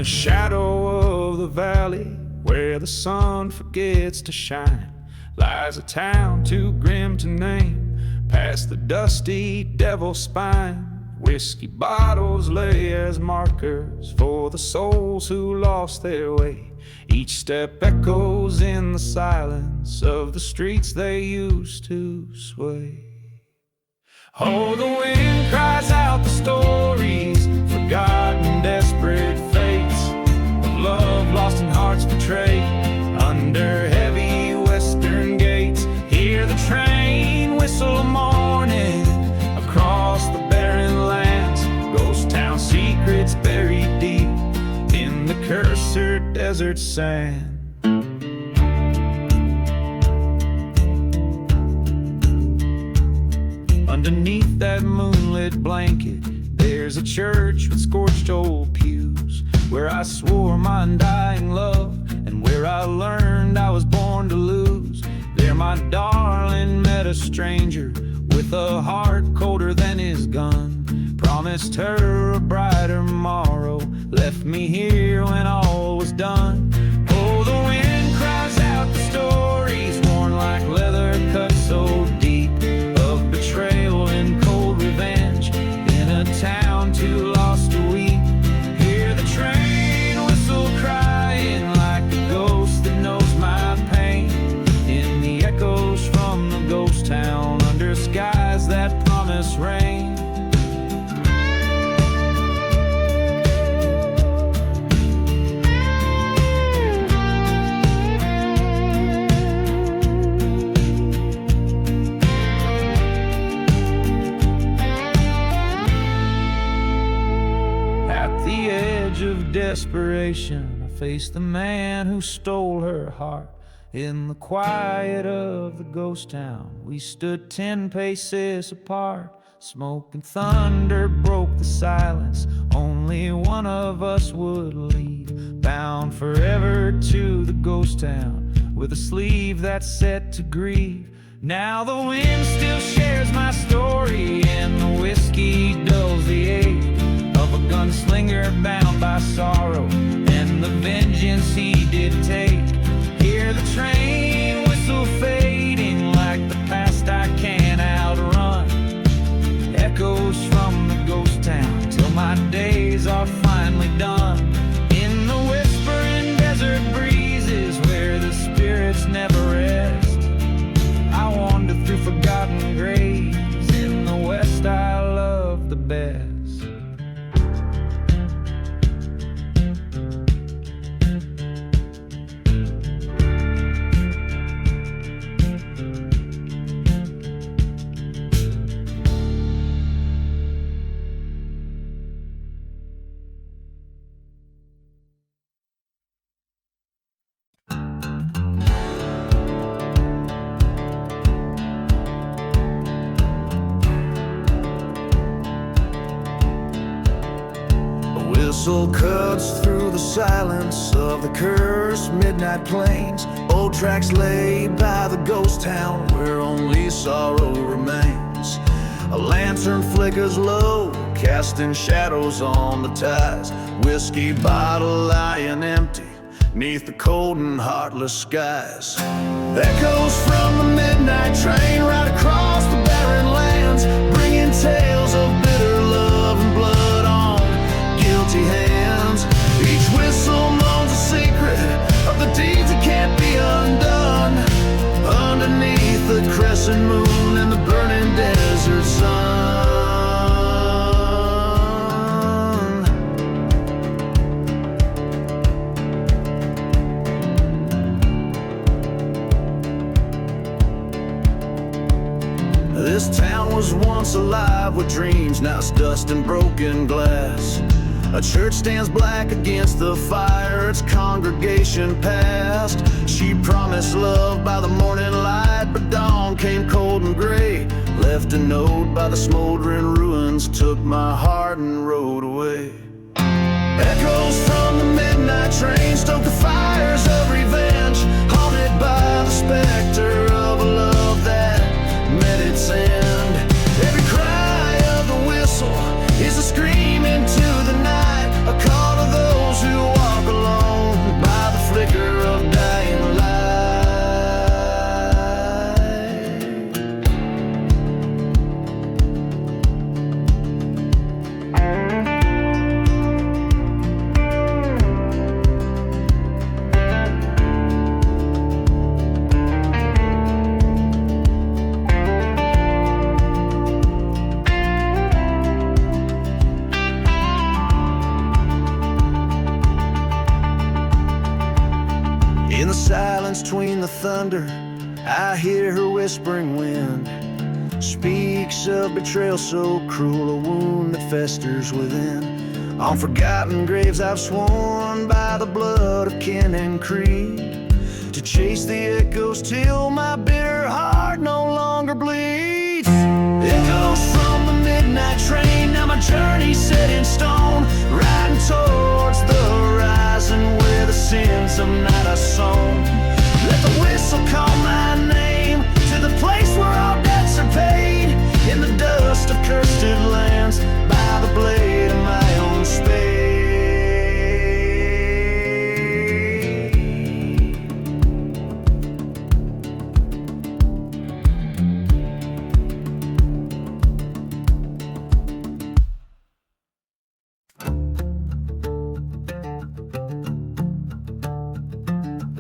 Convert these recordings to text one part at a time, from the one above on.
the shadow of the valley, where the sun forgets to shine, lies a town too grim to name, past the dusty devil's spine. Whiskey bottles lay as markers for the souls who lost their way. Each step echoes in the silence of the streets they used to sway. Oh, the wind cries out the stories, forgotten desperate fates, of love lost and hearts betrayed, under heavy western gates. Hear the train whistle a morning, across the barren lands, ghost town secrets buried deep in the cursed desert sand. Underneath that moonlit blanket, there's a church with scorched old pews, where I swore my undying love, and where I learned I was born to lose. There my darling met a stranger with a heart colder than his gun, promised her a brighter morrow, left me here when all was done. Oh, the wind cries out the stories, worn like leather, cut so deep, of betrayal and cold revenge, in a town too lost to weep. Hear the train whistle crying like a ghost that knows my pain, in the echoes from the ghost town, under skies that promise rain. Of desperation, I faced the man who stole her heart. In the quiet of the ghost town, we stood 10 paces apart. Smoke and thunder broke the silence, only one of us would leave, bound forever to the ghost town, with a sleeve that's set to grieve. Now the wind still shares my story, and the whiskey dulls the ache of a gunslinger bound by sorrow, and the vengeance he did take. Hear the train whistle fading like the past I can't outrun, echoes from the ghost town till my days are finally done. In the whispering desert breezes where the spirits never rest, I wander through forgotten graves. In the west I love the best. Whistle cuts through the silence of the cursed midnight plains. Old tracks lay by the ghost town where only sorrow remains. A lantern flickers low, casting shadows on the ties. Whiskey bottle lying empty neath the cold and heartless skies. Echoes from the midnight train right across the barren lands, bringing tales of bitter love and blood on guilty hands. Each whistle moans a secret of the deeds that can't be undone, underneath the crescent moon and the burning desert sun. This town was once alive with dreams, now it's dust and broken glass. A church stands black against the fire, its congregation past. She promised love by the morning light, but dawn came cold and gray. Left a note by the smoldering ruins, took my heart and rode away. Echoes from the midnight train stoke the fires of revenge, haunted by the specter of a love that met its end. Every cry of the whistle is a scream into the night, a call to those who silence between the thunder, I hear her whispering wind. Speaks of betrayal so cruel, a wound that festers within. On forgotten graves I've sworn by the blood of kin and creed, to chase the echoes till my bitter heart no longer bleeds. Echoes from the midnight train, now my journey set in stone, riding towards the horizon where the sins of night are sown. Let the whistle call my name to the place where all debts are paid, in the dust of cursed lands, by the blade of my own spade.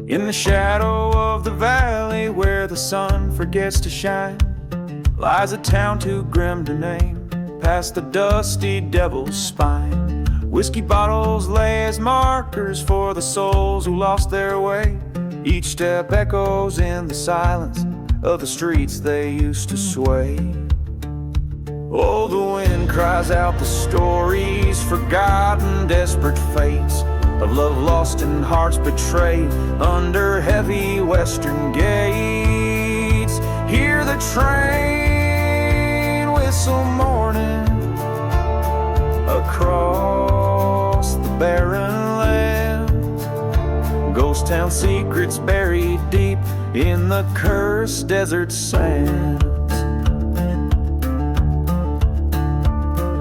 In the shadow of the valley where the sun forgets to shine, lies a town too grim to name, past the dusty devil's spine. Whiskey bottles lay as markers for the souls who lost their way. Each step echoes in the silence of the streets they used to sway. Oh, the wind cries out the stories, forgotten, desperate fates, of love lost and hearts betrayed under heavy western gates. Hear the train whistle mourning across the barren land. Ghost town secrets buried deep in the cursed desert sands.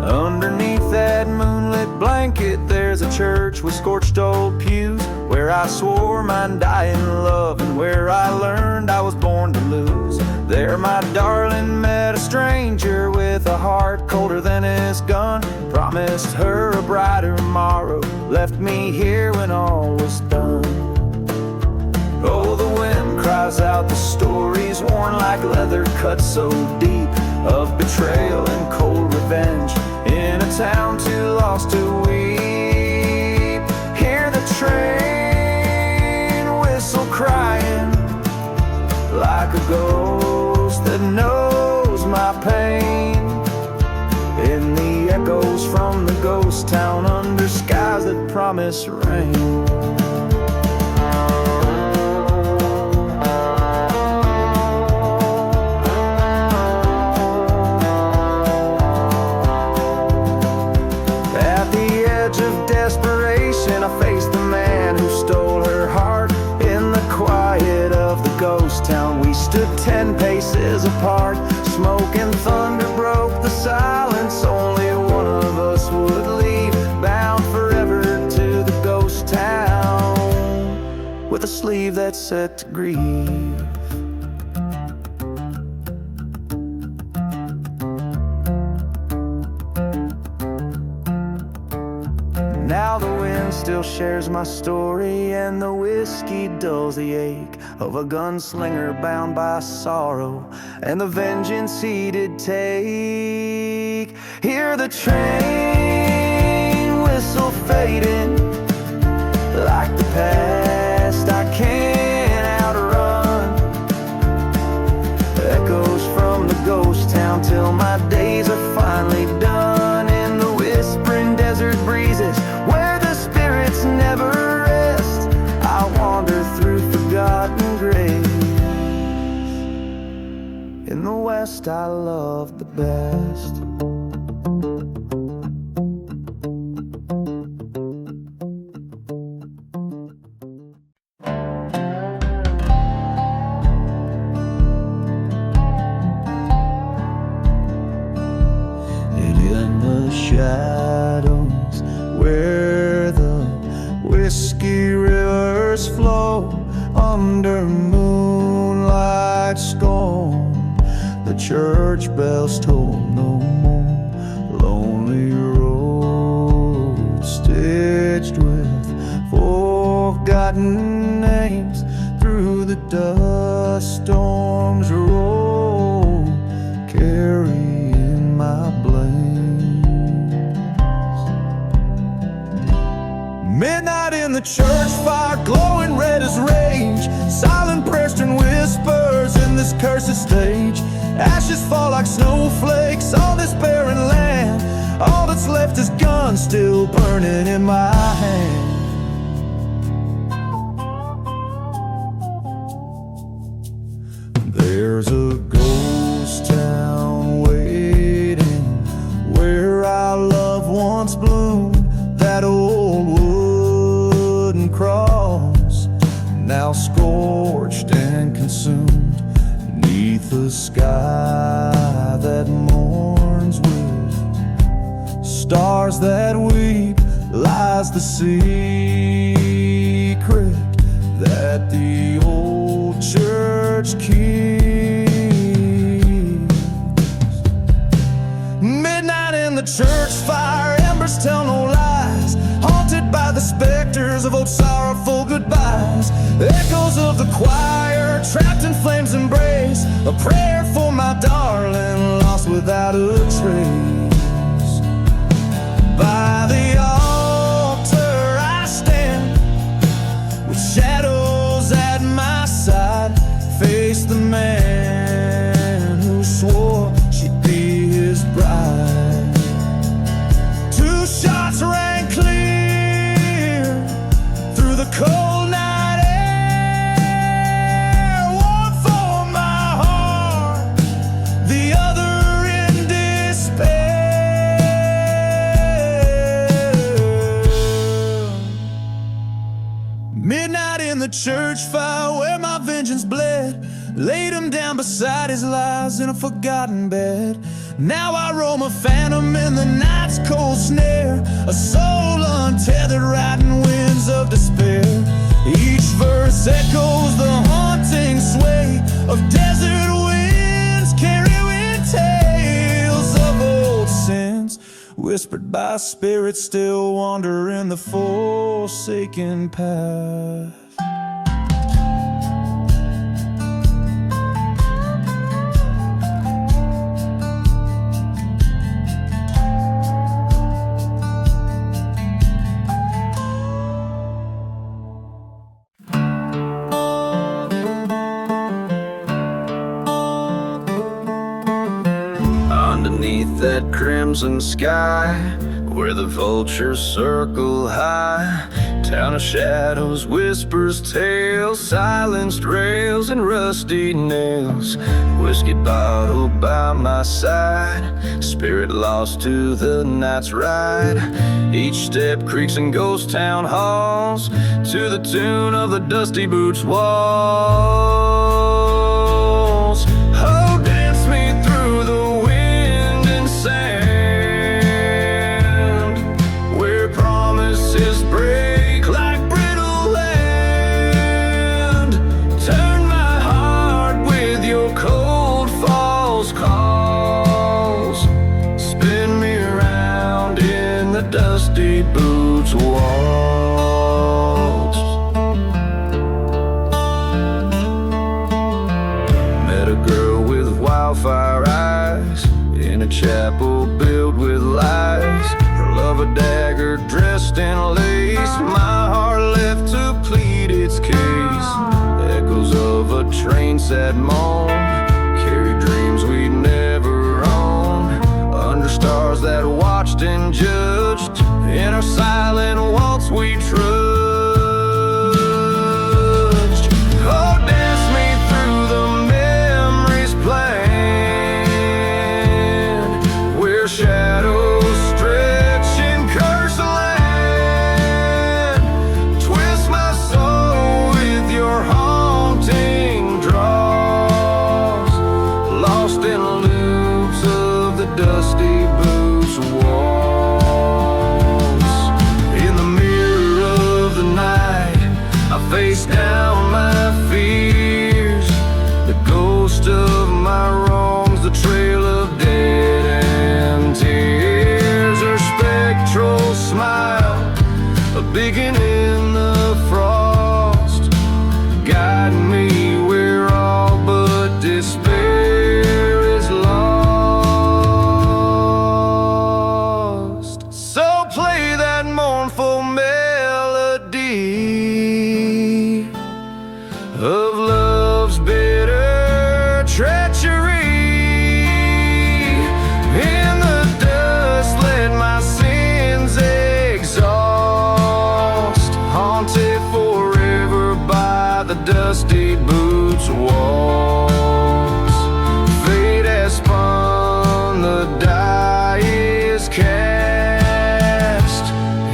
Underneath that moonlit blanket, there's a church with scorched old pews, where I swore mine die in love, and where I learned I was born to lose. There my darling met a stranger with a heart colder than his gun, promised her a brighter morrow, left me here when all was done. Oh, the wind cries out the stories, worn like leather, cut so deep, of betrayal and cold revenge, in a town too lost to weep. Hear the train whistle crying, like a ghost that knows my pain, in the echoes from the ghost town, under skies that promise rain. I faced the man who stole her heart, in the quiet of the ghost town. We stood 10 paces apart, smoke and thunder broke the silence. Only one of us would leave, bound forever to the ghost town, with a sleeve that's set to grieve. Now the wind still shares my story, and the whiskey dulls the ache of a gunslinger bound by sorrow, and the vengeance he did take. Hear the train whistle fading, like the past I can't outrun. Echoes from the ghost town till my days are finally done, in the whispering desert breezes where the spirits never rest. I wander through forgotten graves, in the west I love the best. Shadows where the whiskey rivers flow, under moonlight scorn, the church bells toll no more. Lonely road stitched with forgotten names, through the dust storms roll, carrying my blame. Midnight in the church fire, glowing red as rage. cursed stage. Ashes fall like snowflakes on this barren land. All that's left is guns still burning in my hand. There's a ghost town waiting where our love once bloomed. That old wooden cross, now scorched and consumed. Neath a sky that mourns with stars that weep, lies the secret that the old church keeps. Midnight in the church fire, embers tell no lies, haunted by the specters of old sorrowful goodbyes. Echoes of the choir, trapped in flames embrace, a prayer for my darling, lost without a trace. By the altar I stand, with shadows at my side, face the man who swore she'd be his bride. Two shots rang clear through the cold night air, one for my heart, the other in despair. Midnight in the church fire where my vengeance bled, laid him down beside his lies in a forgotten bed. Now I roam a phantom in the night's cold snare, a soul untethered riding winds of despair. Each verse echoes the haunting sway of desert winds, carrying tales of old sins, whispered by spirits still wandering the forsaken path. Underneath that crimson sky, where the vultures circle high, town of shadows whispers tales, silenced rails and rusty nails. Whiskey bottle by my side, spirit lost to the night's ride. Each step creaks in ghost town halls, to the tune of the dusty boots walls. Oh, dance me through the wind and sand, where promises break like brittle land. Turn my heart with your cold false calls, spin me around in the dusty boots waltz. Met a girl with wildfire eyes in a chapel built with lies. Her love a dagger dressed in lace, my heart left to plead its case. Echoes of a train set moan, carry dreams we'd never own, under stars that watched and judged, in our silent waltz we trudged. Oh, dance me through the memories plain, where shadows stretch and curse the land. Twist my soul with your haunting draws, lost in loops of the dusty boots waltz. In the mirror of the night, I face down my fears, the ghost of my wrongs, the trail of dead and tears. Her spectral smile, a beacon in the frost, guide me where all but despair is lost. So play that mournful melody of love's bitter treachery. In the dust let my sins exhaust, haunted forever by the dusty boots walls. Fate has spun, the die is cast.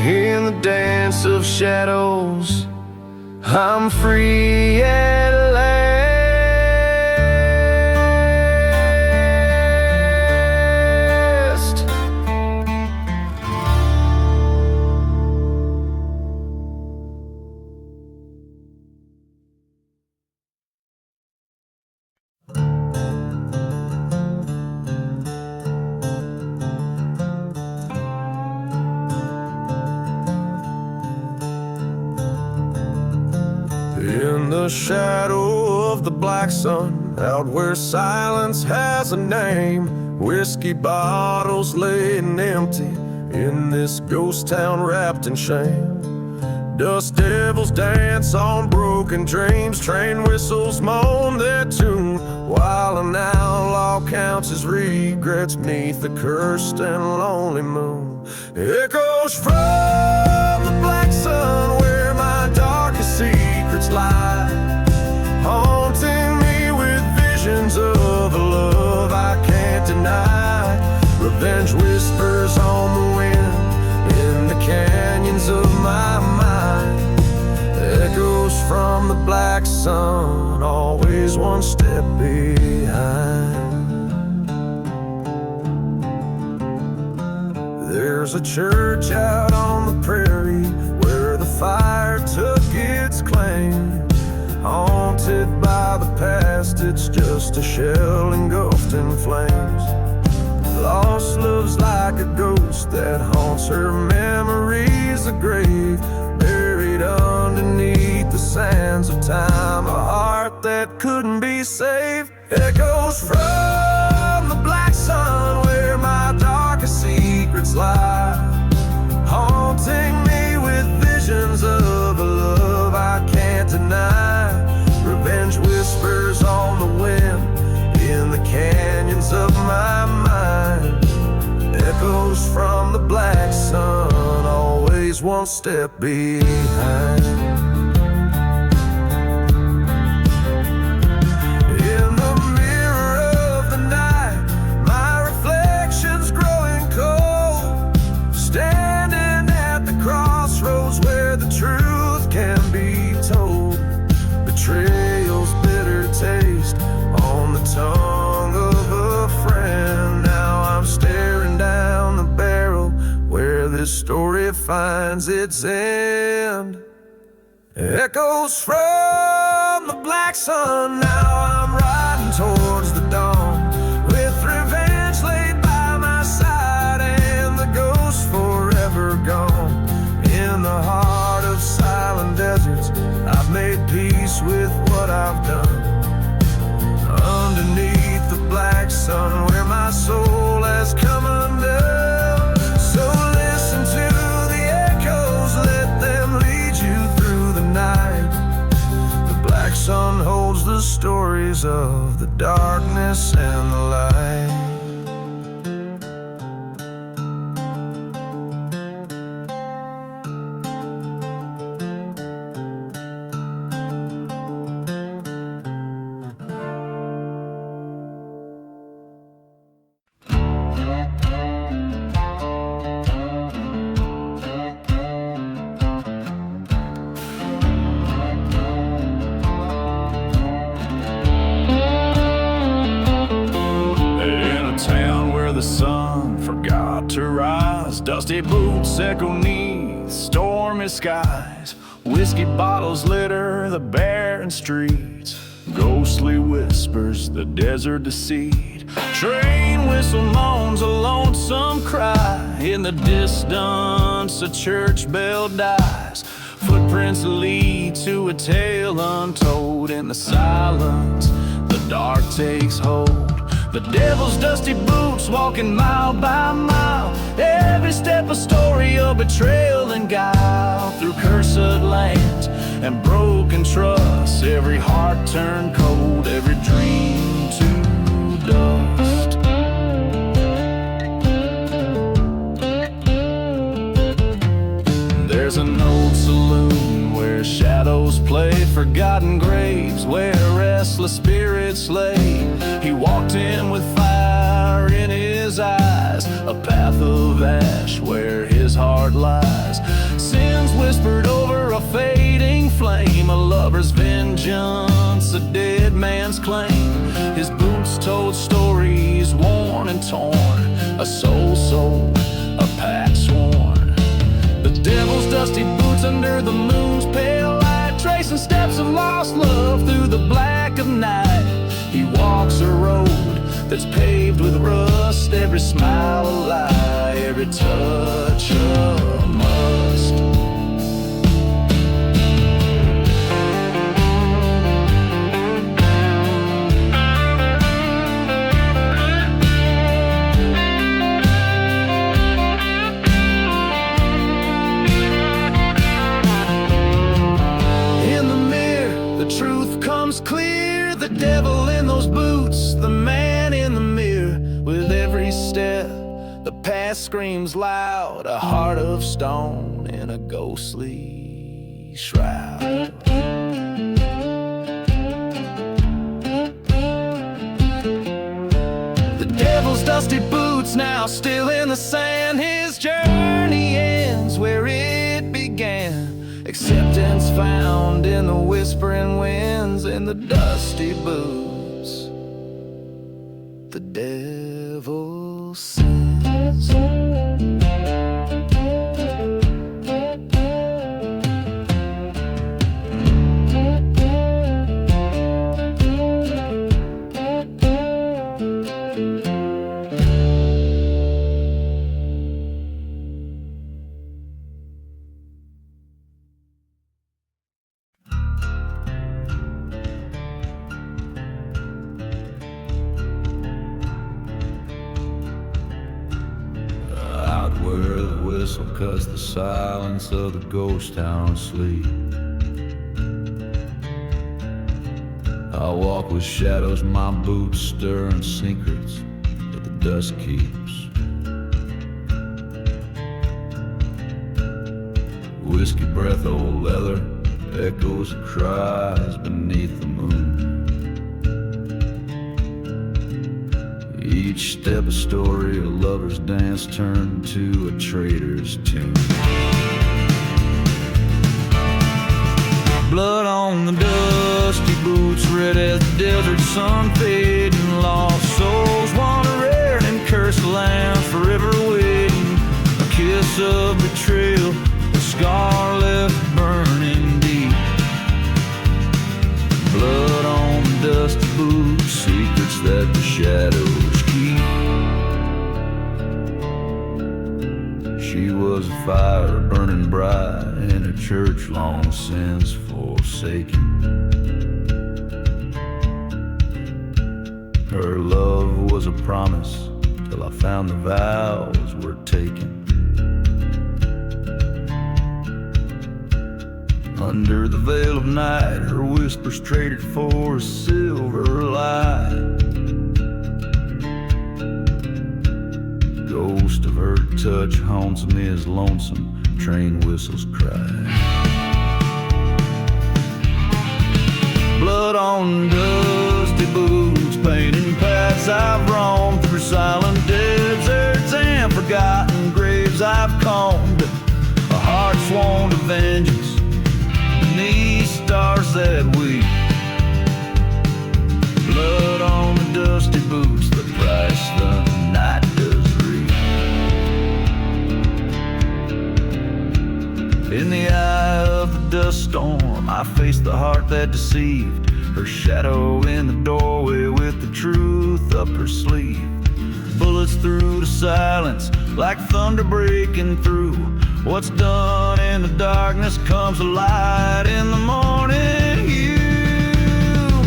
In the dance of shadows, I'm free at last. In the shadow of the black sun, out where silence has a name, whiskey bottles laying empty in this ghost town wrapped in shame. Dust devils dance on broken dreams, train whistles moan their tune, while an outlaw counts his regrets neath the cursed and lonely moon. Echoes from the black sun where my darkest secrets lie, haunting me with visions of a love I can't deny. Revenge whispers on the wind in the canyons of my mind. Echoes from the black sun, always one step behind. There's a church out on the prairie where the fire took its claim. Haunted by the past, it's just a shell engulfed in flames. Lost love's like a ghost that haunts her memories, a grave buried underneath the sands of time. A heart that couldn't be saved. Echoes from the black sun where my darkest secrets lie, haunting me with visions of a love I can't deny. Revenge whispers on the wind in the canyons of my mind. Echoes from the black sun, always one step behind. In the mirror of the night, my reflection's growing cold, standing at the crossroads where the truth can be told. Betrayal's bitter taste on the tongue of a friend. Now I'm staring down the barrel where this story finds its end. Echoes from the black sun, now I'm riding towards the dawn, with revenge laid by my side and the ghost forever gone. In the heart of silent deserts, I've made peace with what I've done. Underneath the black sun where my soul has come undone. So listen to the echoes, let them lead you through the night. The black sun holds the stories of the darkness and the light. The sun forgot to rise, dusty boots echo neath stormy skies. Whiskey bottles litter the barren streets, ghostly whispers the desert deceit. Train whistle moans a lonesome cry, in the distance a church bell dies. Footprints lead to a tale untold, in the silence the dark takes hold. The devil's dusty boots walking mile by mile, every step a story of betrayal and guile. Through cursed lands and broken trusts, every heart turned cold, every dream to shadows play, forgotten graves where restless spirits lay. He walked in with fire in his eyes, a path of ash where his heart lies. Sins whispered over a fading flame, a lover's vengeance, a dead man's claim. His boots told stories worn and torn, a soul sold, a pact sworn. The devil's dusty boots under the moon's pale light, tracing steps of lost love through the black of night. He walks a road that's paved with rust, every smile a lie, every touch a must. Clear, the devil in those boots, the man in the mirror. With every step, the past screams loud, a heart of stone in a ghostly shroud. The devil's dusty boots now still in the sand. His journey ends where it began. Acceptance found in the whispering winds, in the dusty boots. The devil sends. Cause the silence of the ghost town sleep. I walk with shadows, my boots stirring secrets that the dust keeps. Whiskey breath, old leather, echoes of cries beneath the moon. Each step a story, a lover's dance turned to a traitor's tune. Blood on the dusty boots, red as the desert sun fading. Lost souls wandering and cursed lands forever waiting. A kiss of betrayal, a scar left burning deep. Blood on the dusty boots, secrets that the shadows keep. She was a fire burning bright in a church long since forsaken. Her love was a promise till I found the vows were taken. Under the veil of night, her whispers traded for a silver light. Ghost of her touch haunts me as lonesome train whistles cry. Blood on dusty boots, painting paths I've roamed through silent deserts and forgotten graves I've combed. A heart sworn to vengeance beneath stars that weep. Blood on the dusty boots, the price the night does reap. In the eye of the dust storm, I face the heart that deceived. Her shadow in the doorway with the truth up her sleeve. Bullets through the silence like thunder breaking through. What's done in the darkness comes alight in the morning. You,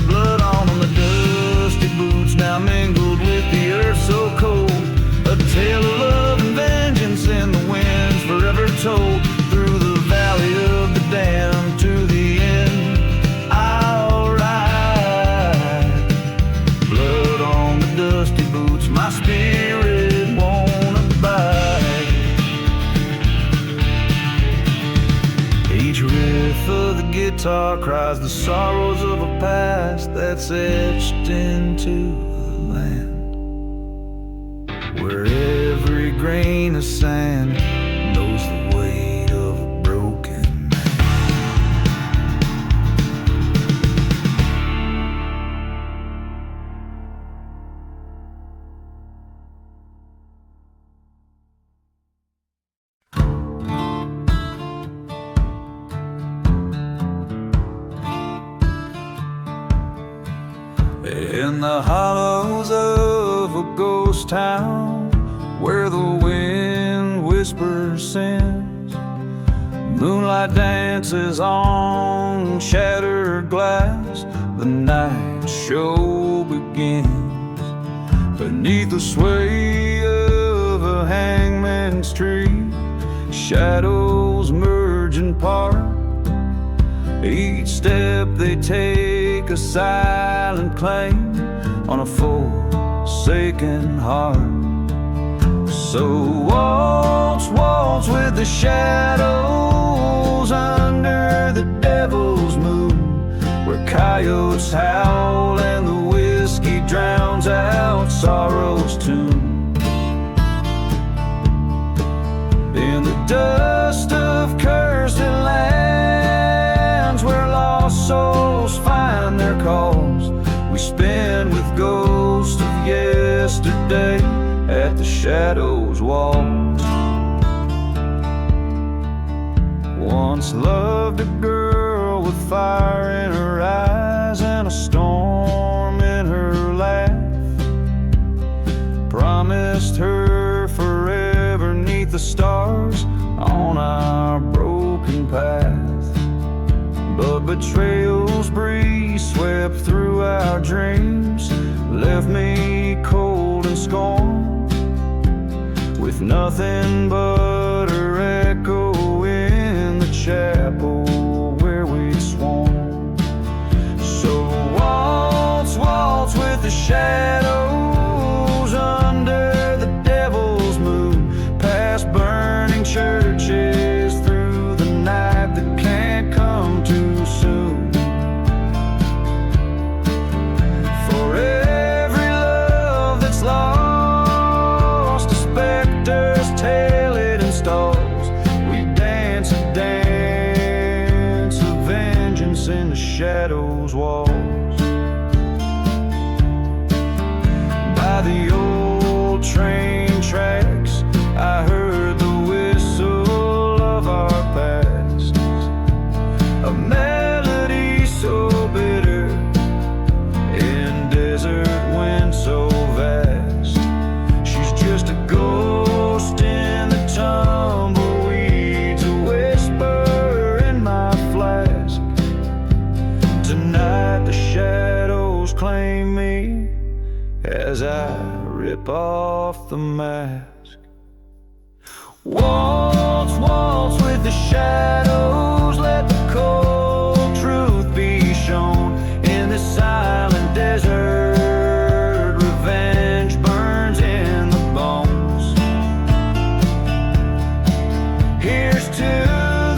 blood on the dusty boots, now mingled with the earth so cold. A tale of love and vengeance in the winds forever told. Through the valley of the damned to the end, I'll ride. Blood on the dusty boots, my spirit won't abide. Each riff of the guitar lies the sorrows of a past that's etched into the land, where every grain of sand knows the weight of a broken in the hollows of a ghost town, where the wind whispers sins. Moonlight dances on shattered glass. The night show begins beneath the sway of a hangman's tree. Shadows merge and part. Each step they take a silent claim on a forsaken heart. So waltz, waltz with the shadows under the devil's moon, where coyotes howl and the whiskey drowns out sorrow's tune. In the dust of cursed lands, where lost souls find their calls, we spin with ghosts of yesterday at the shadows' walls. Once loved a girl with fire in her eyes and a storm in her laugh. Promised her forever 'neath the stars on our broken path. But betrayal's breeze swept through our dreams, left me cold and scorned, with nothing but her echo in the chapel where we'd sworn. So waltz, waltz with the shadows under the devil's moon, past burning churches, through the night that can't come too soon. For every love that's lost, a specter's tale it installs. We dance a dance of vengeance in the shadows' walls. By the old train tracks, I heard the whistle of our past, a melody so bitter in desert wind so vast. She's just a ghost in the tumbleweeds, a whisper in my flask. Tonight the shadows claim me as I rip off the mask. Waltz, waltz with the shadows, let the cold truth be shown. In this silent desert, revenge burns in the bones. Here's to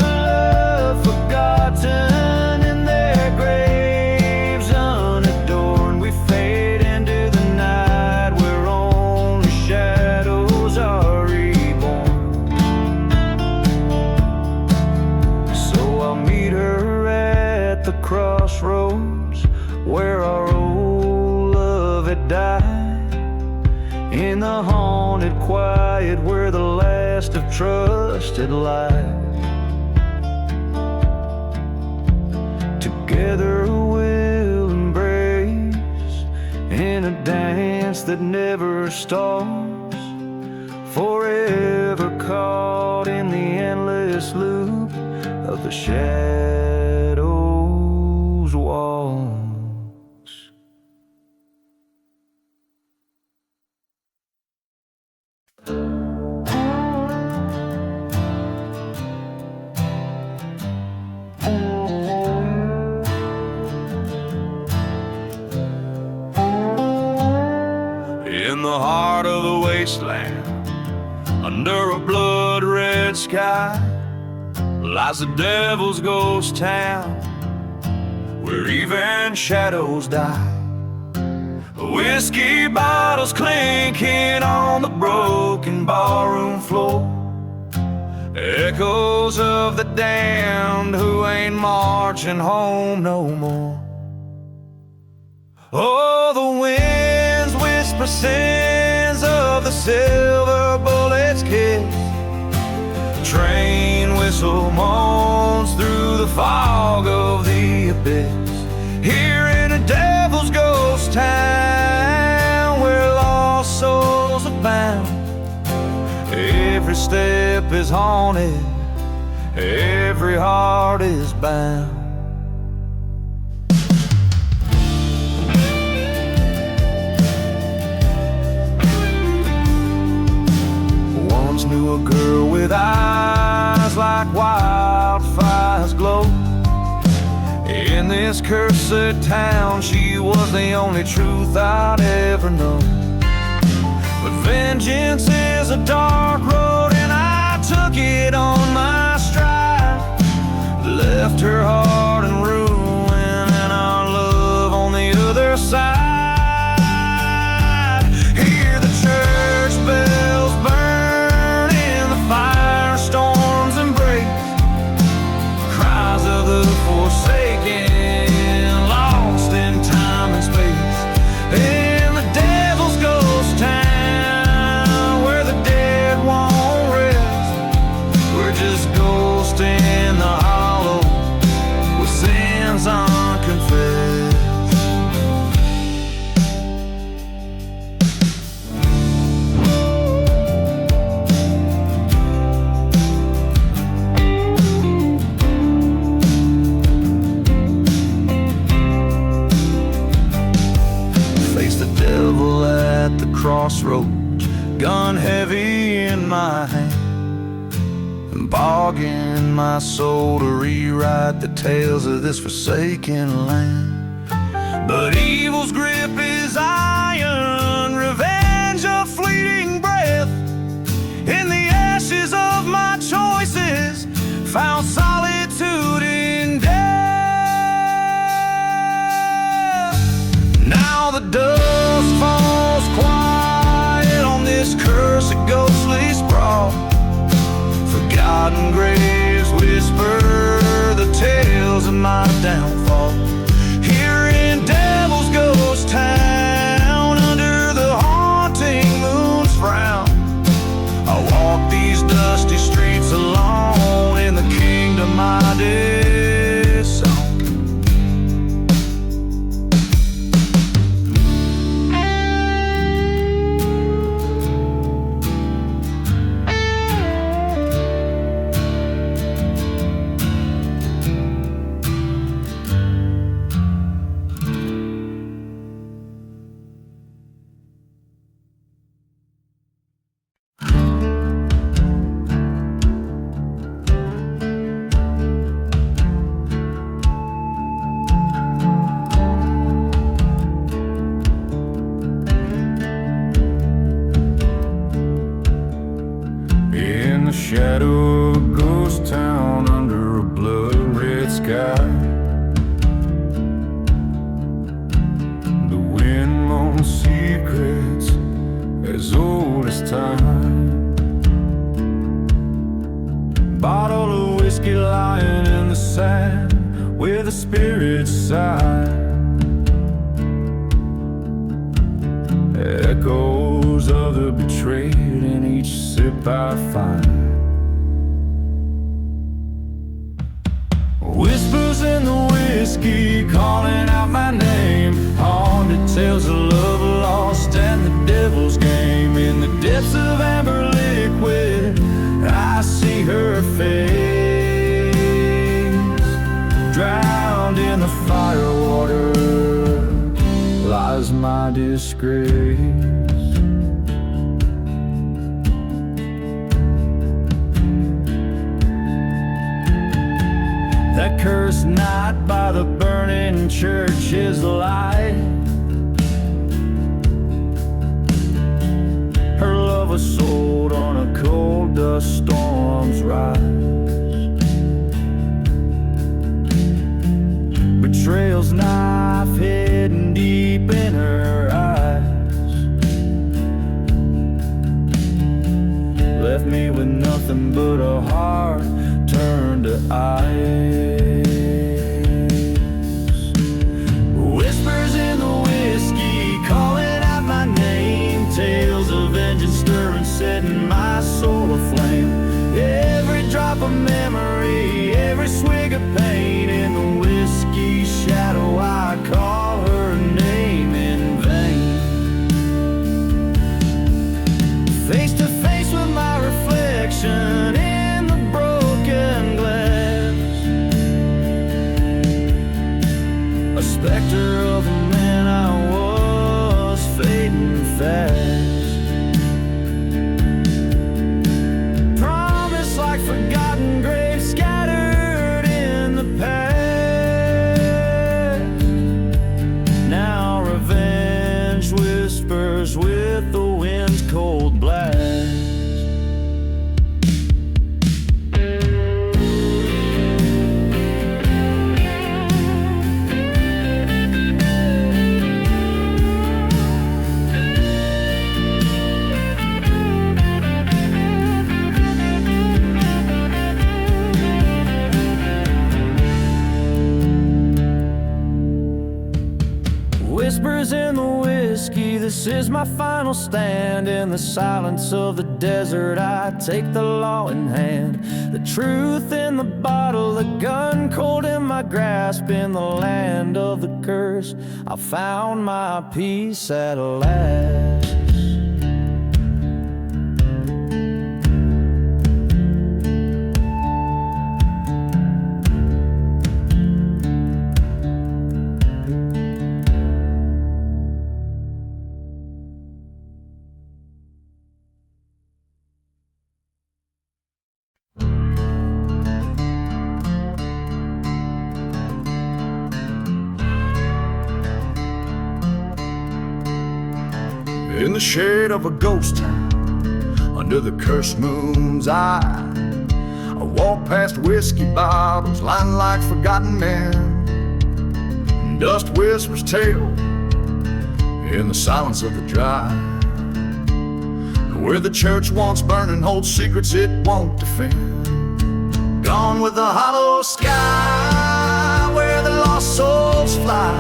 the love forgotten in their graves unadorned. We fade into the night where only shadows are reborn. So I'll meet her at the crossroads where our old love had died, in the haunted quiet where the last of trust had lied. Together we'll embrace in a dance that never stops, forever caught in the endless loop of the shadows' walls. In the heart of the wasteland, under a blood-red sky, lies the devil's ghost town, where even shadows die. Whiskey bottles clinking on the broken ballroom floor, echoes of the damned who ain't marching home no more. Oh, the winds whisper sins of the silver bullet's kiss. Train whistle moans through the fog of the abyss. Here in a devil's ghost town where lost souls are bound, every step is haunted, every heart is bound. Once knew a girl with eyes like wildfires glow. In this cursed town, she was the only truth I'd ever know. But vengeance is a dark road, and I took it on my stride. Left her heart in ruin and our love on the other side. Hear the church bells burn in the firestorm's embrace. Cries of the forsaken, lost in time and space. In the devil's ghost town where the dead won't rest, we're just ghosts in the hollow with sins unconfessed. Face the devil at the crossroads, gun heavy in my hand, bargain my soul to rewrite the tales of this forsaken land. But evil's grip is iron, revenge a fleeting breath. In the ashes of my choices, found solitude in death. Now the dust falls quiet on this cursed ghostly sprawl. Forgotten graves whisper the tales of my downfall. Here in Devil's Ghost Town, under the haunting moon's frown, I walk these dusty streets alone in the kingdom I disown. In the shadow of a ghost town under a blood-red sky, the wind moans secrets as old as time. Bottle of whiskey lying in the sand where the spirits sigh. Echoes of the betrayed in each sip I find. Whispers in the whiskey calling out my name. Haunted tales of love lost and the devil's game. In the depths of amber liquid, I see her face, drowned in the firewater lies my disgrace. That cursed night by the burning church is light. Her love was sold on a cold dust storm's rise. Betrayal's whispers in the whiskey. This is my final stand. In the silence of the desert, I take the law in hand. The truth in the bottle, the gun cold in my grasp. In the land of the curse, I found my peace at last. In the shade of a ghost town, under the cursed moon's eye, I walk past whiskey bottles lined like forgotten men. Dust whispers tale in the silence of the drive. Where the church once burning holds secrets it won't defend. Gone with the hollow sky, where the lost souls fly,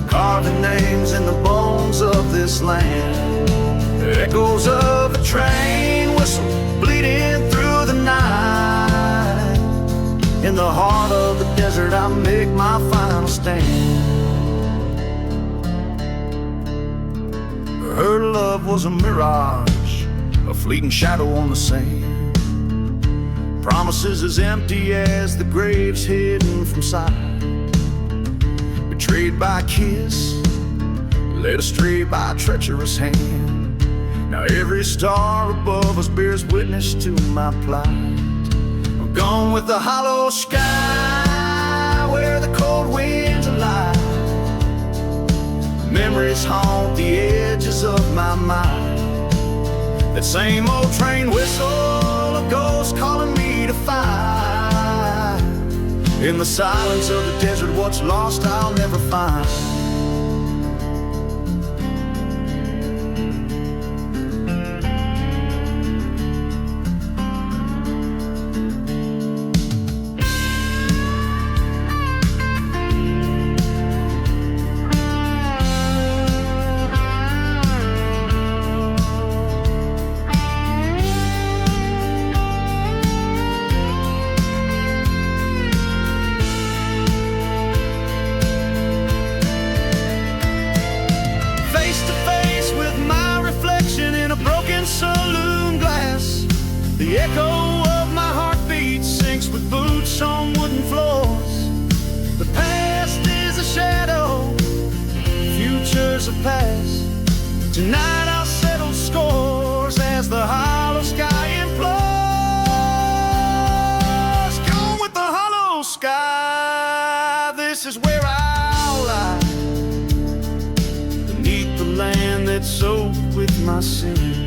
carving names in the bones of this land. Echoes of a train whistle bleeding through the night. In the heart of the desert I make my final stand. Her love was a mirage, a fleeting shadow on the sand. Promises as empty as the graves hidden from sight. Betrayed by a kiss, led astray by a treacherous hand. Now every star above us bears witness to my plight. I'm gone with the hollow sky, where the cold winds are light. Memories haunt the edges of my mind. That same old train whistle, a ghost calling me to find. In the silence of the desert, what's lost I'll never find. Saloon glass, the echo of my heartbeat sinks with boots on wooden floors. The past is a shadow, future's a past. Tonight I'll settle scores as the hollow sky implores. Gone with the hollow sky, this is where I'll lie, beneath the land that's soaked with my sins.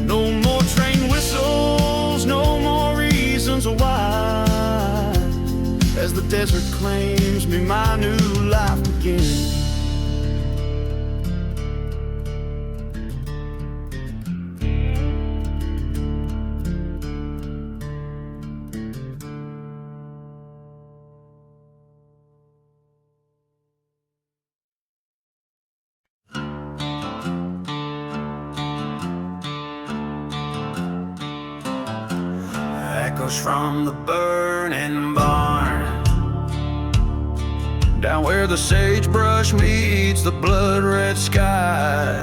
No more train whistles, no more reasons why. As the desert claims me, my new life begins. Echoes from the burning barn, down where the sagebrush meets the blood-red sky.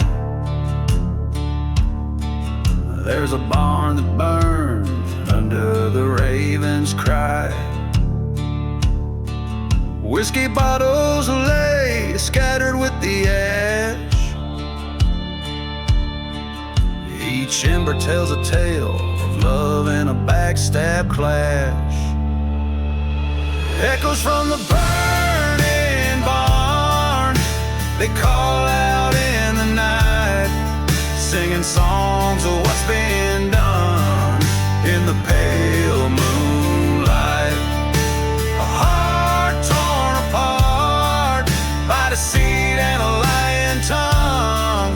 There's a barn that burns under the raven's cry. Whiskey bottles lay scattered with the ash. Each ember tells a tale of love and a backstab clash. Echoes from the burning barn, they call out in the night, singing songs of what's been done in the pale moonlight. A heart torn apart by deceit and a lying tongue.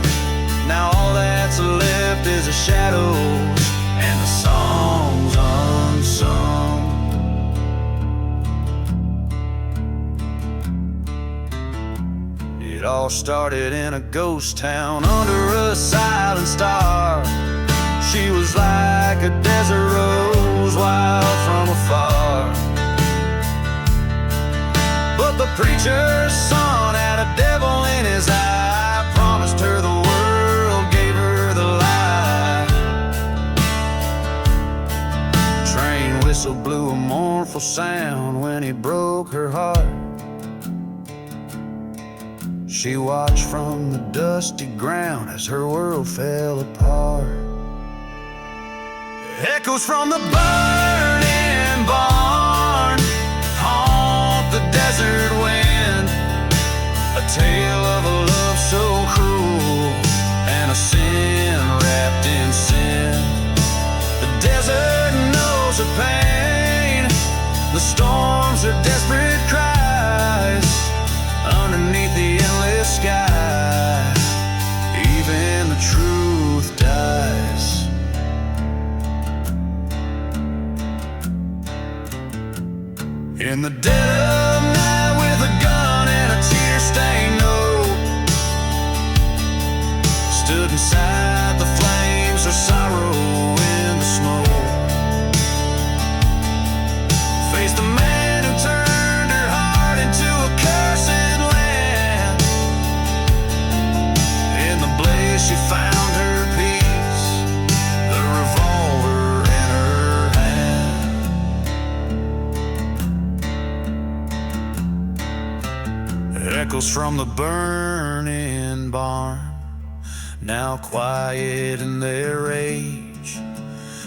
Now all that's left is the shadows and the songs unsung. It all started in a ghost town under a silent star. She was like a desert rose, wild from afar. But the preacher's son had a devil in his eye, promised her the world, gave her the lie. Train whistle blew a mournful sound when he broke her heart. She watched from the dusty ground as her world fell apart. Echoes from the burning barn haunt the desert wind, a tale of a love so cruel and a sin wrapped in sin. The desert knows her pain, the storms are desperate cries underneath the endless sky. Even the truth dies. In the dead of night with a gun and a tear-stained note, stood inside the flames, her sorrow in the smoke. Faced the man who turned her heart into a cursed land. In the blaze she found her peace, the revolver in her hand. Echoes from the burning barn, now quiet in their rage.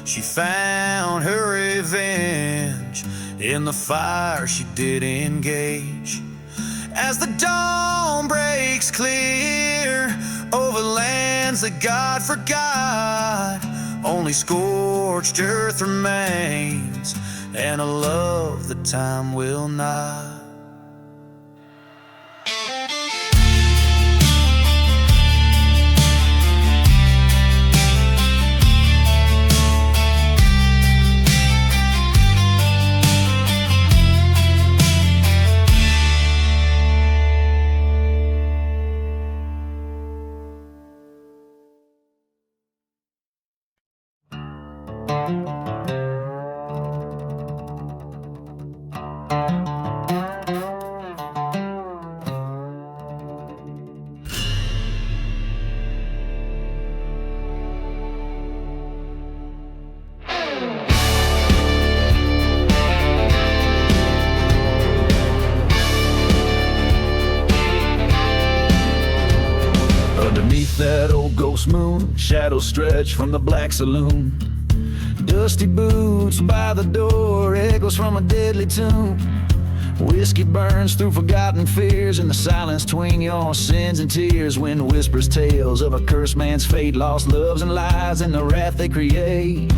She found her revenge in the fire she did engage. As the dawn breaks clear over lands that God forgot, only scorched earth remains and a love that time will not. Underneath that old ghost moon, shadows stretch from the black saloon. Dusty boots by the door, echoes from a deadly tomb. Whiskey burns through forgotten fears in the silence between your sins and tears. Wind whispers tales of a cursed man's fate, lost loves and lies and the wrath they create.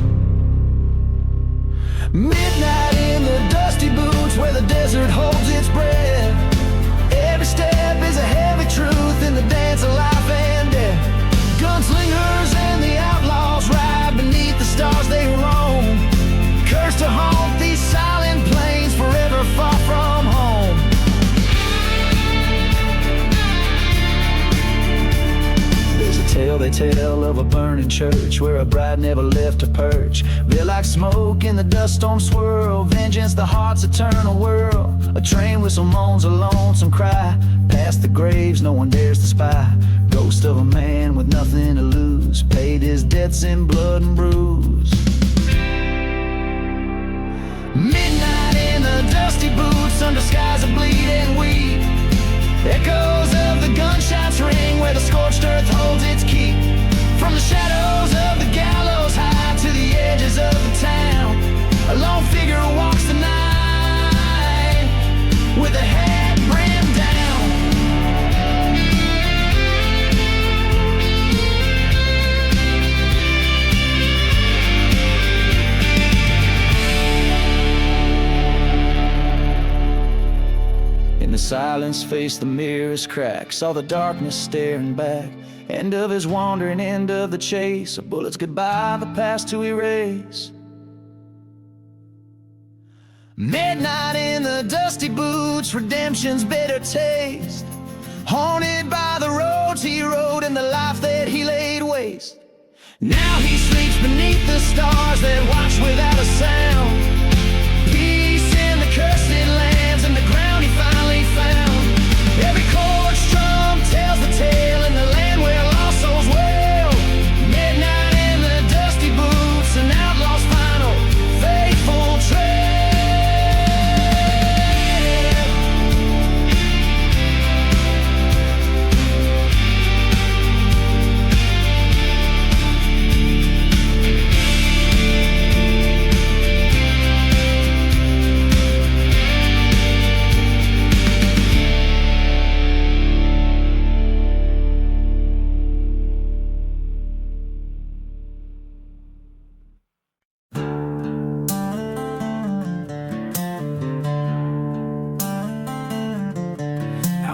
Midnight in the dusty boots where the desert holds its breath. Every step is a heavy truth in the dance of life and death. Gunslingers and the outlaws ride beneath the stars they roam, cursed to haunt these silent plains forever far from home. There's a tale they tell of a burning church where a bride never left her perch. Veil like smoke in the dust storm swirl, vengeance the heart's eternal whirl. A train whistle moans a lonesome cry, past the graves no one dares to spy. Ghost of a man with nothing to lose, paid his debts in blood and bruise. Midnight in the dusty boots under skies of bleeding wheat. Echoes of the gunshots ring where the scorched earth holds its keep. From the shadows of the gallows high to the edges of the town, a lone figure walks the night with a head brimmed down. In the silence faced the mirror's crack, saw the darkness staring back. End of his wandering, end of the chase, a bullet's goodbye, the past to erase. Midnight in the dusty boots, redemption's bitter taste. haunted by the roads he rode and the life that he laid waste. Now he sleeps beneath the stars that watch without a sound. Peace in the cursed lands and the ground he finally found. Every chord strum tells the tale in the land where lost souls wail. Midnight in the dusty boots, an outlaw's final faithful trail.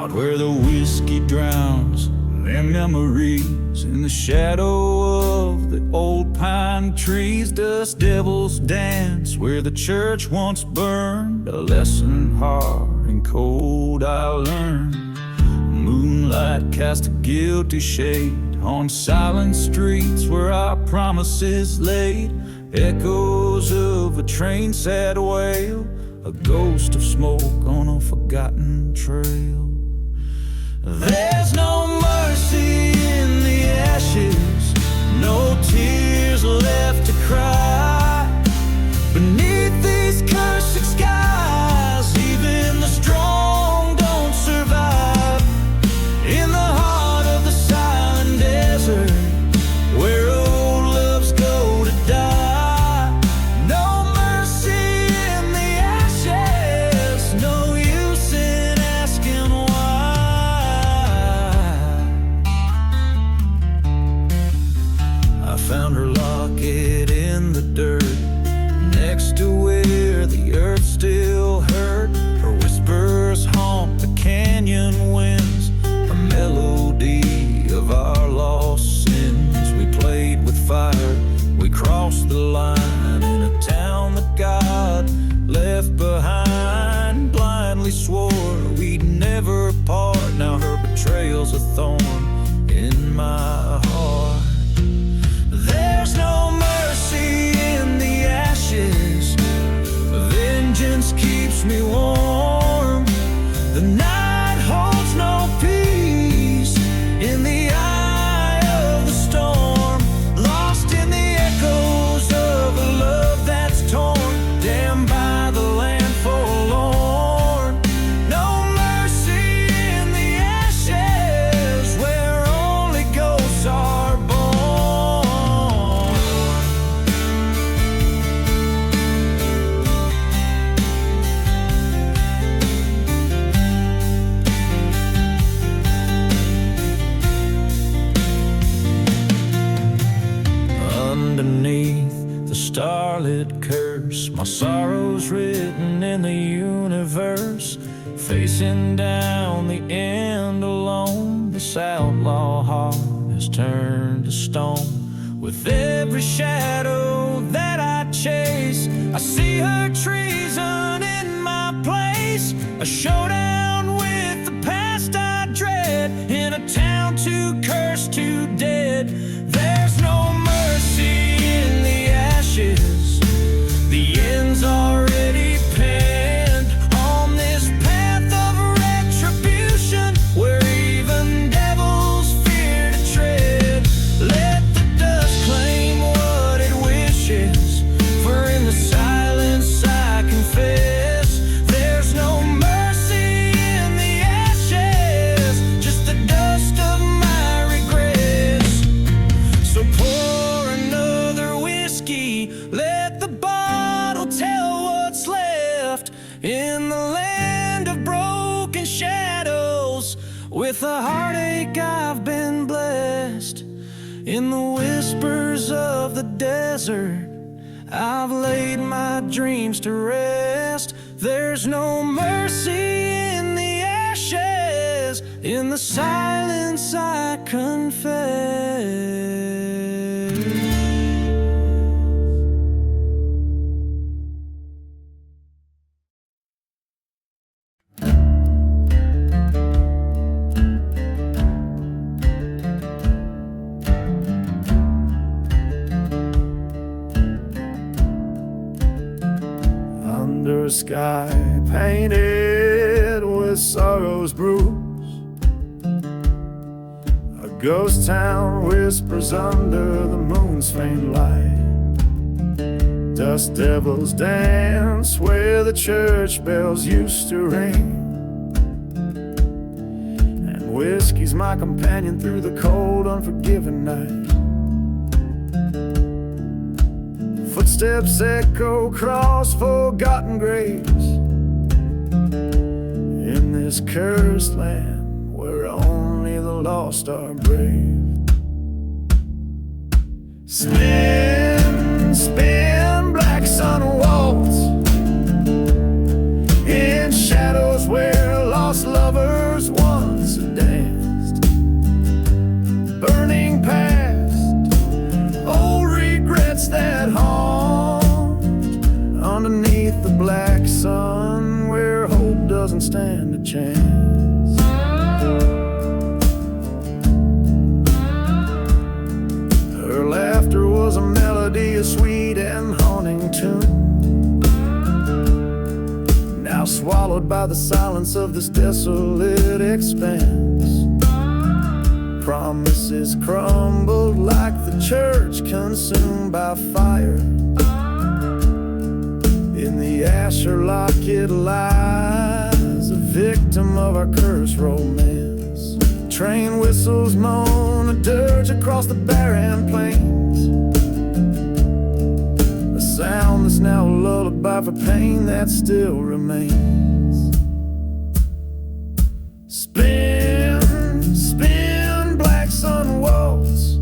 Where the whiskey drowns their memories in the shadow of the old pine trees, dust devils dance where the church once burned. A lesson hard and cold I learned. Moonlight cast a guilty shade on silent streets where our promises laid. Echoes of a train sad wail, a ghost of smoke on a forgotten trail. There's no mercy in the ashes, no tears left to cry. Beneath these cursed skies, even the strong don't survive. In the heart of the silent desert, where old loves go to die. No mercy in the ashes, no use in asking why. Found her locket in the dirt, next to where the earth still hurt. Her whispers haunt the canyon winds, a melody of our lost sins. We played with fire, we crossed the line in a town that God left behind. Blindly swore we'd never part, now her betrayal's a thorn in my heart. There's no mercy in the ashes, vengeance keeps me warm. The night holds no peace in the eye of the storm. Lost in the echoes of a love that's torn, damned by the land forlorn. No mercy in the ashes, where only ghosts are born. Underneath the starlit curse, my sorrow's written in the universe. Facing down the end alone, this outlaw heart has turned to stone. With every shadow that I chase, I see her treason in my place. A showdown with the past I dread, in a town too cursed, too dead. There's no mercy in the ashes, the end's already penned. On this path of retribution, where even devils fear to tread. Let the dust claim what it wishes, for in the silence I confess. There's no mercy in the ashes, just the dust of my regrets. So pour another whiskey, let the bottle tell what's left. In the land of broken shadows, with a heartache I've been blessed. In the whispers of the desert, I've laid my dreams to rest. There's no mercy in the ashes, in the silence I confess. silver sky painted with sorrow's bruise. A ghost town whispers under the moon's faint light. Dust devils dance where the church bells used to ring. And whiskey's my companion through the cold, unforgiving night. Footsteps echo across forgotten graves in this cursed land where only the lost are brave. Spin, spin, black sun waltz in shadows where lost lovers once danced. Burning past old regrets that haunt underneath the black sun where hope doesn't stand a chance. Her laughter was a melody, a sweet and haunting tune, now swallowed by the silence of this desolate expanse. Promises crumbled like the church consumed by fire. In the asher locket lies a victim of our cursed romance. Train whistles moan a dirge across the barren plains, a sound that's now a lullaby for pain that still remains. Spin, spin, black sun waltz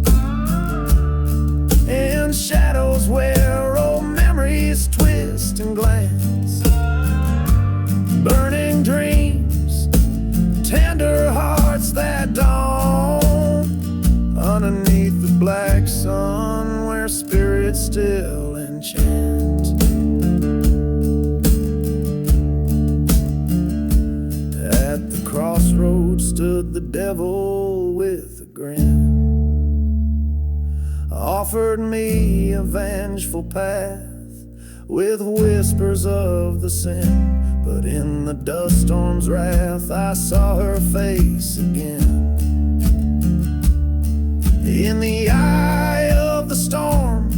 in shadows where old memories twist and glance. Burning dreams, tender hearts that dawn underneath the black sun where spirits still enchant. At the crossroads stood the devil with a grin, offered me a vengeful path with whispers of the sin. But in the dust storm's wrath I saw her face again. In the eye of the storm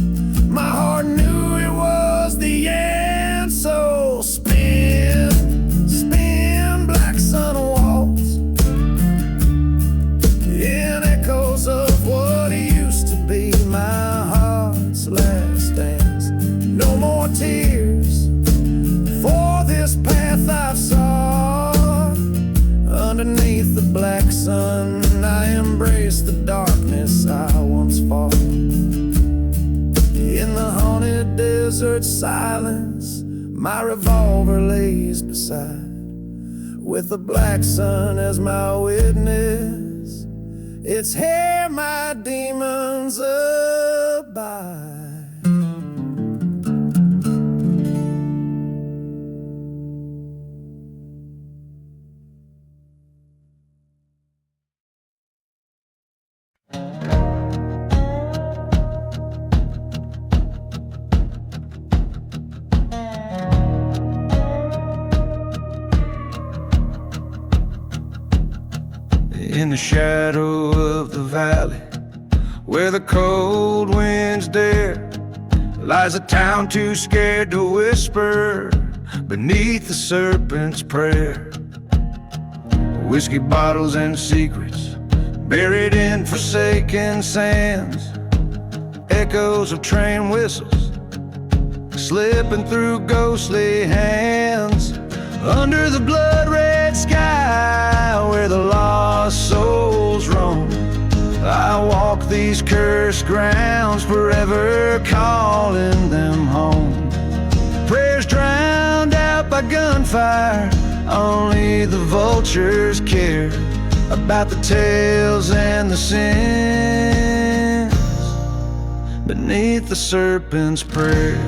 my heart knew it was the end. So spin, spin, black sun waltz in echoes of what used to be my heart's last dance. No more tears for this path I've sought. Underneath the black sun I embrace the darkness I once fought. In the haunted desert silence my revolver lays beside, with the black sun as my witness. It's here my demons abide. In the shadow of the valley, where the cold winds dare, lies a town too scared to whisper beneath the serpent's prayer. Whiskey bottles and secrets buried in forsaken sands, echoes of train whistles slipping through ghostly hands. Under the blood-red sky where the lost souls roam, I walk these cursed grounds, forever calling them home. Prayers drowned out by gunfire, only the vultures care about the tales and the sins beneath the serpent's prayer.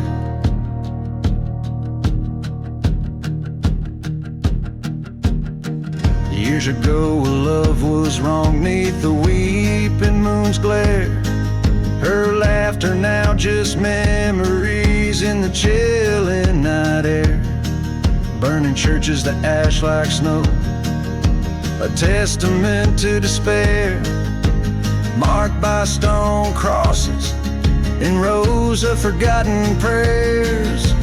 Years ago a love was wrong neath the weeping moon's glare. Her laughter now just memories in the chilling night air. in churches to ash like snow, a testament to despair, marked by stone crosses and rows of forgotten prayers.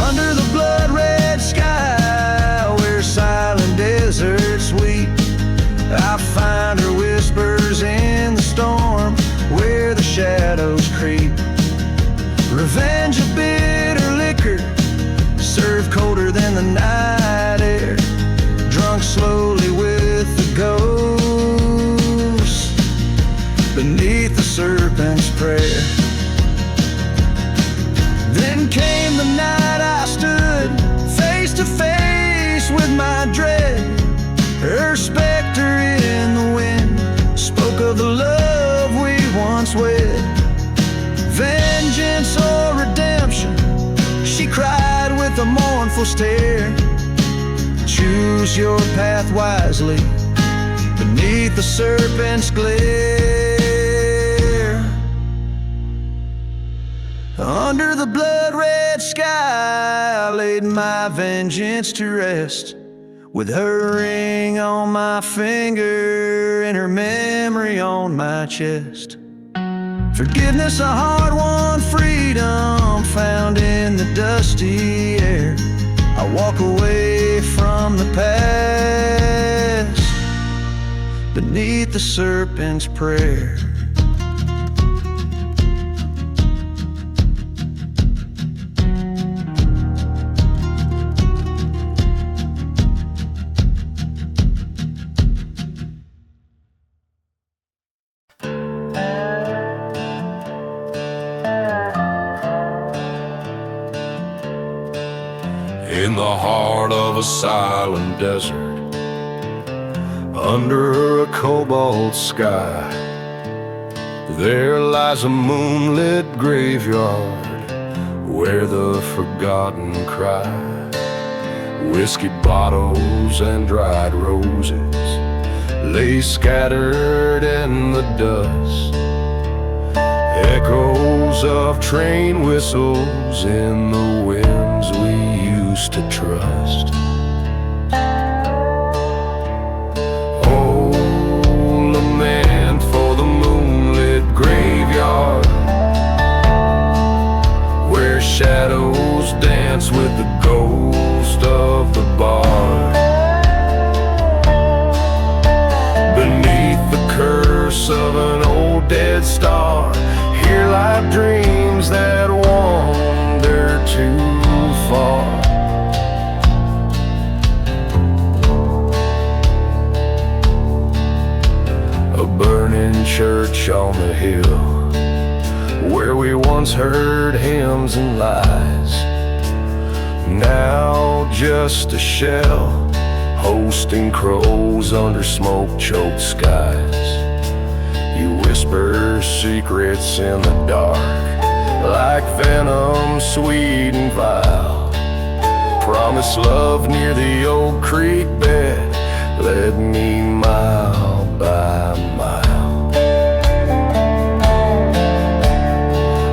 Under the blood-red sky, where silent deserts weep, I find her whispers in the storm, where the shadows creep. Revenge of bitter liquor, served colder than the night air, drunk slowly with the ghosts beneath the serpent's prayer. Then came the night I stood face to face with my dread. Her specter in the wind spoke of the love we once wed. Vengeance or redemption, she cried with a mournful stare. Choose your path wisely beneath the serpent's glare. Under the blood-red sky, I laid my vengeance to rest, with her ring on my finger and her memory on my chest. Forgiveness a hard-won freedom found in the dusty air. I walk away from the past beneath the serpent's prayer. In the heart of a silent desert, under a cobalt sky, there lies a moonlit graveyard where the forgotten cry. Whiskey bottles and dried roses lay scattered in the dust, echoes of train whistles in the winds we used to trust. Oh, lament for the moonlit graveyard, where shadows dance with the ghost of the bar. Beneath the curse of an old dead star, here lie dreams that wander too far. A burning church on the hill, where we once heard hymns and lies, now just a shell hosting crows under smoke-choked skies. You whisper secrets in the dark, like venom sweet and vile. Promise love near the old creek bed, led me mile by mile.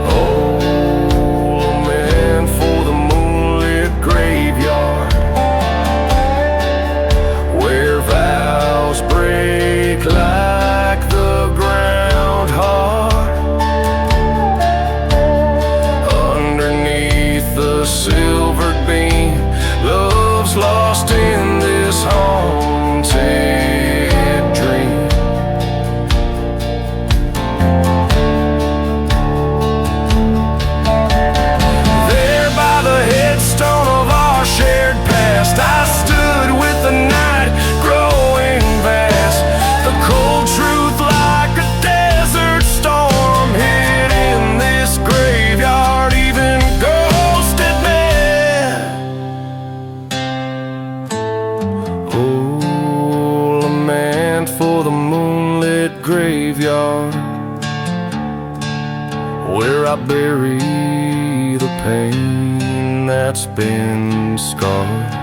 Oh, lament for the moonlit graveyard, where vows break like the ground heart. Underneath the silvered beam, love's lost in this haunted dream. There by the headstone of our shared past, I stood with the night growing vast. The cold truth like a desert storm hid in this graveyard, even ghosts admit. Oh, lament for the moonlit graveyard, where I bury the pain that's been scarred.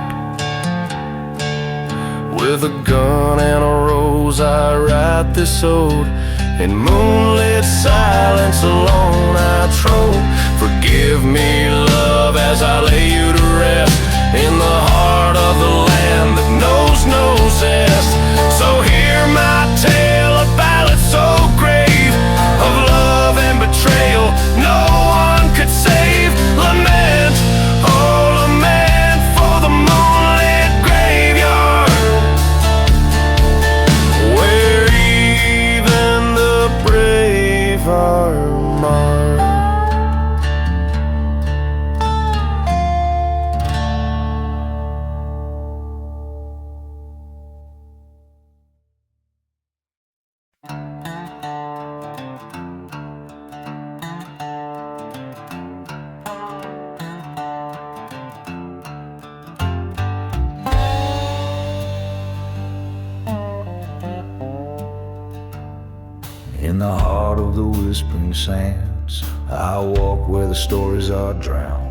With a gun and a rose I write this ode, in moonlit silence alone I trove. Forgive me, love, as I lay you to rest, in the heart of the land that knows no zest. So hear my tale, a ballad so grave, of love and betrayal no one could save. Lament, oh lament for the moonlit graveyard, where even the brave are marked. In the heart of the whispering sands, I walk where the stories are drowned.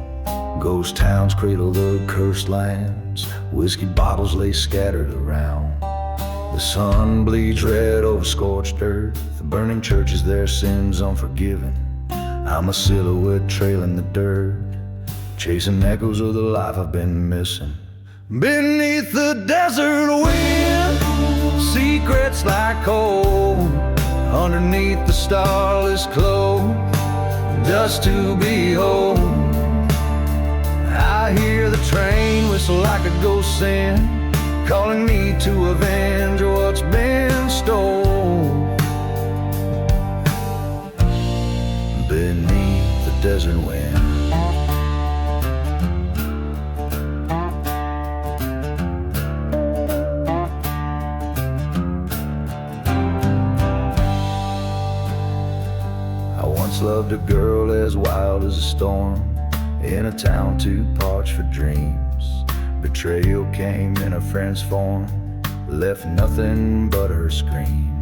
Ghost towns cradle the cursed lands, whiskey bottles lay scattered around. The sun bleeds red over scorched earth, the burning churches, their sins unforgiven. I'm a silhouette trailing the dirt, chasing echoes of the life I've been missing. Beneath the desert wind, secrets like coal. Underneath the starless glow, dust to behold. I hear the train whistle like a ghost sing, calling me to avenge what's been stolen. Beneath the desert wind, loved a girl as wild as a storm, in a town too parched for dreams. Betrayal came in a friend's form, left nothing but her scream.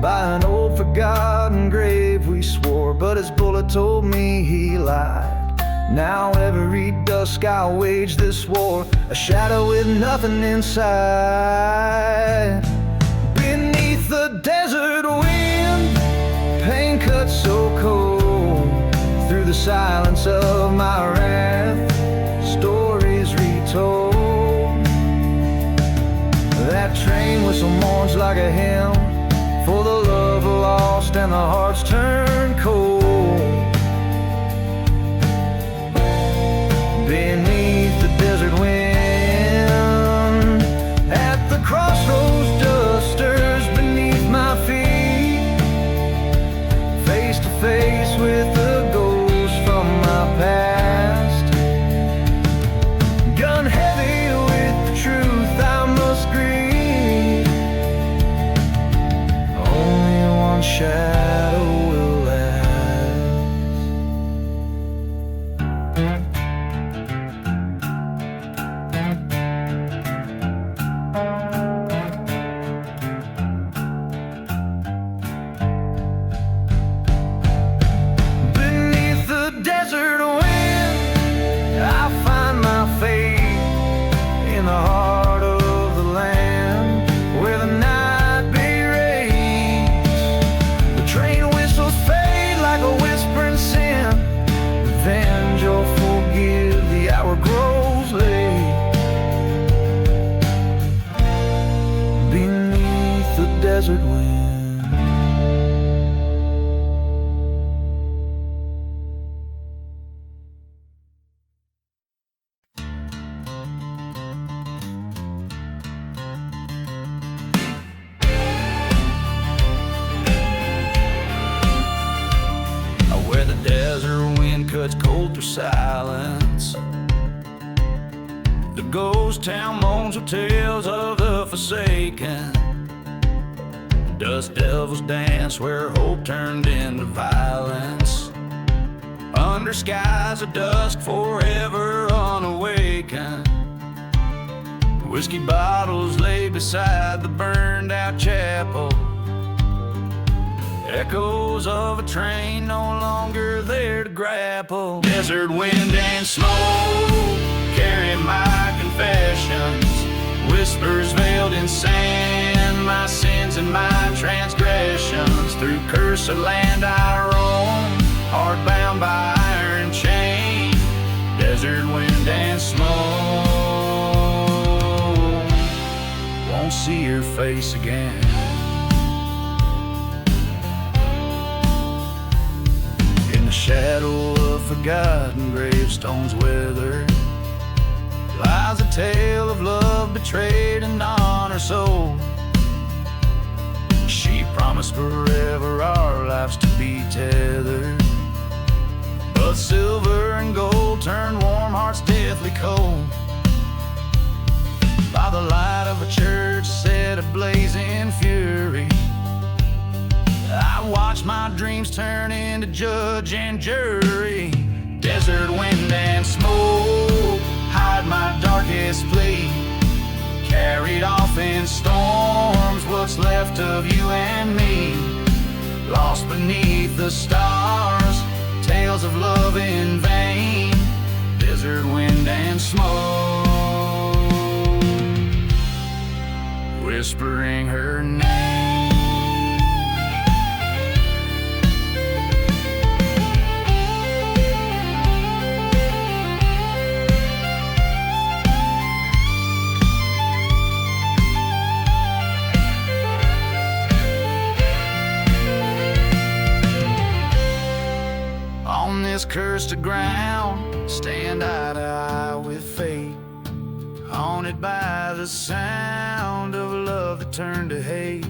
By an old forgotten grave we swore, but his bullet told me he lied. Now every dusk I'll wage this war, a shadow with nothing inside. Beneath the desert wind, pain cuts so cold. Through the silence of my wrath, stories retold. That train whistle mourns like a hymn for the love lost and the hearts turned cold. Beneath the desert wind, at the crossroads, dusters beneath my feet, face to face with the ghost from my past. Gun heavy with the truth I must grieve. Only one shadow will last. Beneath the desert wind, I find my fate in the heart of the land where the night be-rains. The train whistles fade like a whispering sin. Revenge or forgive, the hour grows late. Beneath the desert wind. Where the desert wind cuts cold through silence, the ghost town moans with tales of the forsaken. Dust devils dance where hope turned into violence, under skies of dusk forever unawakened. Whiskey bottles lay beside the burned out chapel, echoes of a train no longer there to grapple. Desert wind and smoke carry my confessions, whispers veiled in sand, my sins and my transgressions. Through cursed land I roam, hard bound by iron chain. Desert wind and smoke. see her face again. In the shadow of forgotten gravestones weathered lies a tale of love betrayed and on her soul. She promised forever our lives to be tethered, but silver and gold turned warm hearts deathly cold. By the light of a church set ablaze in fury, I watched my dreams turn into judge and jury. Desert wind and smoke hide my darkest plea, carried off in storms what's left of you and me. Lost beneath the stars, tales of love in vain. Desert wind and smoke, whispering her name. On this cursed ground, stand eye to eye with fate, haunted by the sound of love that turned to hate.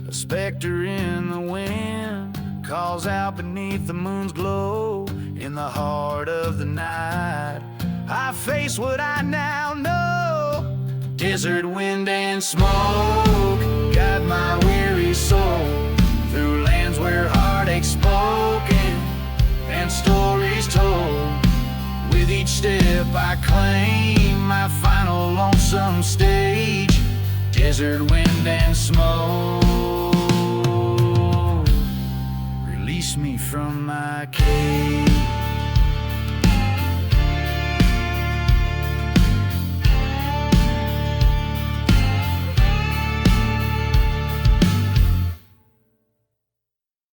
A specter in the wind calls out beneath the moon's glow. In the heart of the night, I face what I now know. Desert wind and smoke guide my weary soul through lands where heartache's spoken and stories told. With each step I claim my final lonesome stage. Desert wind and smoke, release me from my cage.